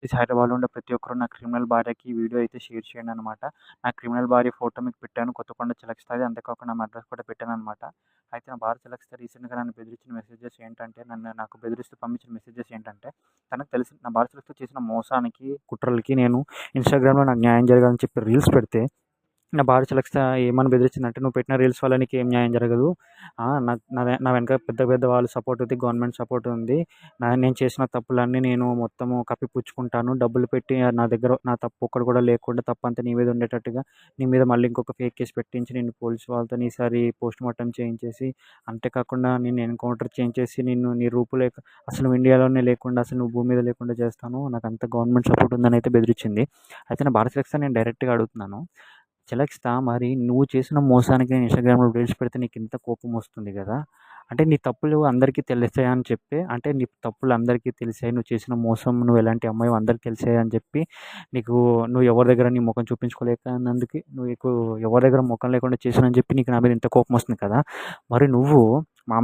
హైదరాబాద్‌లో ఉండే ప్రతి ఒక్కరు నా క్రిమినల్ భార్యకి ఈ వీడియో అయితే షేర్ చేయండనమాట. నా క్రిమినల్ భార్య ఫోటో మీకు పెట్టాను. కొత్తకొండ చిలకస్తాది. అంతేకాకుండా నా అడ్రెస్ కూడా పెట్టాననమాట. అయితే నా భార్య చిలకస్తా రీసెంట్‌గా నన్ను బెదిరించిన మెసేజెస్ ఏంటంటే, నాకు బెదిరిస్తూ పంపించిన మెసేజెస్ ఏంటంటే, తనకు తెలిసి నా భార్య చిలకస్తా చేసిన మోసానికి, కుట్రలకి నేను ఇన్‌స్టాగ్రామ్‌లో నాకు న్యాయం జరగాలని చెప్పి రీల్స్ పెడితే, నా భార్య చిలకస్తా ఏమని బెదిరించిందంటే, "నువ్వు పెట్టిన రీల్స్ వల్ల నీకేం న్యాయం జరగదు. నా నా నా వెనక పెద్ద పెద్ద వాళ్ళ సపోర్ట్ ఉంది. గవర్నమెంట్ సపోర్ట్ ఉంది. నేను చేసిన తప్పులన్నీ నేను మొత్తము కప్పిపుచ్చుకుంటాను. డబ్బులు పెట్టి నా దగ్గర నా తప్పు ఒక్కటి కూడా లేకుండా తప్పంతా నీ మీద ఉండేటట్టుగా నీ మీద మళ్ళీ ఇంకొక ఫేక్ కేస్ పెట్టించి నిన్ను పోలీసు వాళ్ళతోని ఈసారి పోస్ట్‌మార్టం చేయించేసి, అంతేకాకుండా నిన్ను ఎన్‌కౌంటర్ చేయించేసి నిన్ను నీ రూపు లేక అసలు నువ్వు ఇండియాలోనే లేకుండా అసలు నువ్వు భూమి మీద లేకుండా చేస్తాను. నాకంతా గవర్నమెంట్ సపోర్ట్ ఉందని" అయితే బెదిరించింది. అయితే నా భార్య చిలకస్తా నేను డైరెక్ట్‌గా అడుగుతున్నాను. చిలకస్తా మరి నువ్వు చేసిన మోసానికి నేను ఇన్‌స్టాగ్రామ్‌లో రీల్స్ పెడితే నీకింత కోపమొస్తుంది గదా! అంటే నీ తప్పులు అందరికీ తెలిసాయని చెప్పి అంటే నీ తప్పులు అందరికీ తెలిసాయి. నువ్వు చేసిన మోసం నువ్వు ఎలాంటి అమ్మాయో అందరికి తెలిసాయని చెప్పి నీకు నువ్వు ఎవరి దగ్గర నీ మొఖం చూపించుకోలేకనందుకు నీకు ఎవరి దగ్గర మొఖం లేకుండా చేశానని చెప్పి నీకు నా మీద ఇంత కోపమొస్తుంది కదా! మరి నువ్వు మా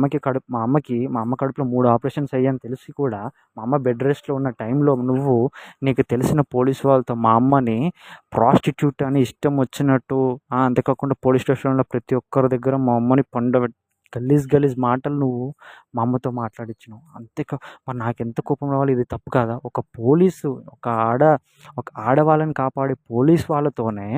అమ్మ కడుపులో 3 ఆపరేషన్స్ అయ్యాయని తెలిసి కూడా మా అమ్మ బెడ్ రెస్ట్‌లో ఉన్న టైంలో నువ్వు నీకు తెలిసిన పోలీసు వాళ్ళతో మా అమ్మని ప్రాస్టిట్యూట్ అని ఇష్టం వచ్చినట్టు అంతేకాకుండా పోలీస్ స్టేషన్‌లో ప్రతి ఒక్కరి దగ్గర మా అమ్మని గలీజ్ గలీజ్ మాటలు నువ్వు మా అమ్మతో మాట్లాడించినావు. మరి నాకెంత కోపం రావాలి. ఇది తప్పు కాదా? ఒక ఆడవాళ్ళని కాపాడే పోలీస్ వాళ్ళతోనే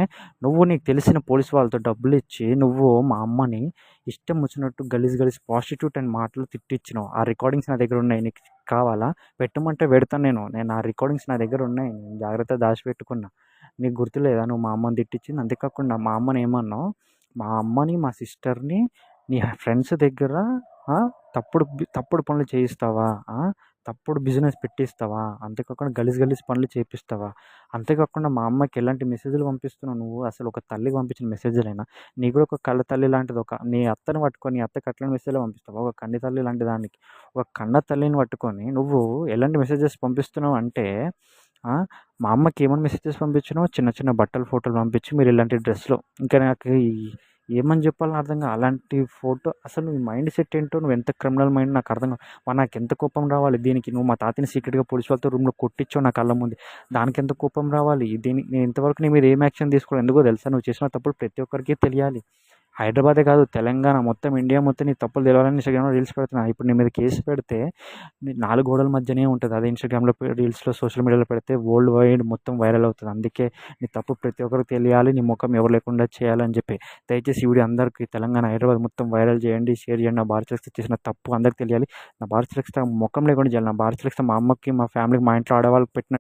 నువ్వు నీకు తెలిసిన పోలీస్ వాళ్ళతో డబ్బులిచ్చి నువ్వు మా అమ్మని ఇష్టం వచ్చినట్టు గలీజ్ గలీజ్ ప్రాస్టిట్యూట్ అని మాటలు తిట్టిచ్చినావు. ఆ రికార్డింగ్స్ నా దగ్గర ఉన్నాయి. నీకు కావాలా? పెట్టమంటే పెడతాను నేను. ఆ రికార్డింగ్స్ నా దగ్గర ఉన్నాయి. నేను జాగ్రత్తగా దాచిపెట్టుకున్నా. నీకు గుర్తులేదా నువ్వు మా అమ్మని తిట్టిచ్చింది? అంతేకాకుండా మా అమ్మని ఏమన్నావు? మా అమ్మని, మా సిస్టర్‌ని నీ ఫ్రెండ్స్ దగ్గర తప్పుడు పనులు చేయిస్తావా? తప్పుడు బిజినెస్ పెట్టిస్తావా? అంతేకాకుండా గలీజ్ గలీజ్ పనులు చేపిస్తావా? అంతేకాకుండా మా అమ్మకి ఎలాంటి మెసేజ్‌లు పంపిస్తున్నావు నువ్వు? అసలు ఒక తల్లికి పంపించిన మెసేజ్‌లేనా? నీకు కూడా ఒక కళ్ళ తల్లి లాంటిది నీ అత్తని పట్టుకొని నీ అత్తకి అట్లాంటి మెసేజ్‌లే పంపిస్తావా? ఒక కన్న తల్లి లాంటి దానికి. ఒక కన్న తల్లిని పట్టుకొని నువ్వు ఎలాంటి మెసేజెస్ పంపిస్తున్నావు అంటే మా అమ్మకి ఏమని మెసేజెస్ పంపించినావు? చిన్న చిన్న బట్టల ఫోటోలు పంపించి మీరు ఇలాంటి డ్రెస్‌లో ఇంకా నాకు ఏమని చెప్పాలో అర్థం కాదు. అలాంటి ఫోటో అసలు నీ మైండ్ సెట్ ఏంటో నువ్వు ఎంత క్రిమినల్ మైండ్ నాకు అర్థం కాదు. నాకెంత కోపం రావాలి దీనికి. నువ్వు మా తాతని సీక్రెట్‌గా పోలీస్ వాళ్ళతో రూమ్‌లో కొట్టించావు నా కళ్ళ ముందే. దానికెంత కోపం రావాలి. నేను ఇంతవరకు నీ మీద ఏం యాక్షన్ తీసుకోలేదు. ఎందుకో తెలుసా? నువ్వు చేసిన తప్పులు ప్రతి ఒక్కరికి తెలియాలి. హైదరాబాదే కాదు తెలంగాణ మొత్తం ఇండియా మొత్తం నీ తప్పులు తెలవాలని ఇన్‌స్టాగ్రామ్‌లో రీల్స్ పెడుతున్నా. ఇప్పుడు నీ మీద కేసు పెడితే 4 గోడల మధ్యనే ఉంటది. అదే ఇన్‌స్టాగ్రామ్‌లో రీల్స్‌లో సోషల్ మీడియాలో పెడితే వరల్డ్ వైడ్ మొత్తం వైరల్ అవుతది. అందుకే నీ తప్పు ప్రతి ఒక్కరికి తెలియాలి. నీ ముఖం ఎవరు లేకుండా చేయాలని చెప్పి. దయచేసి ఈ వీడియో అందరికీ తెలంగాణ, హైదరాబాద్ మొత్తం వైరల్ చేయండి. షేర్ చేయండి. నా భార్య చిలకస్తా చేసిన తప్పు అందరికి తెలియాలి. నా భార్య చిలకస్తా ముఖం లేకుండా చేయాలి. నా భార్య చిలకస్తా మా అమ్మకి, మా ఫ్యామిలీకి, మా ఇంట్లో ఆడవాళ్ళకి పెట్టిన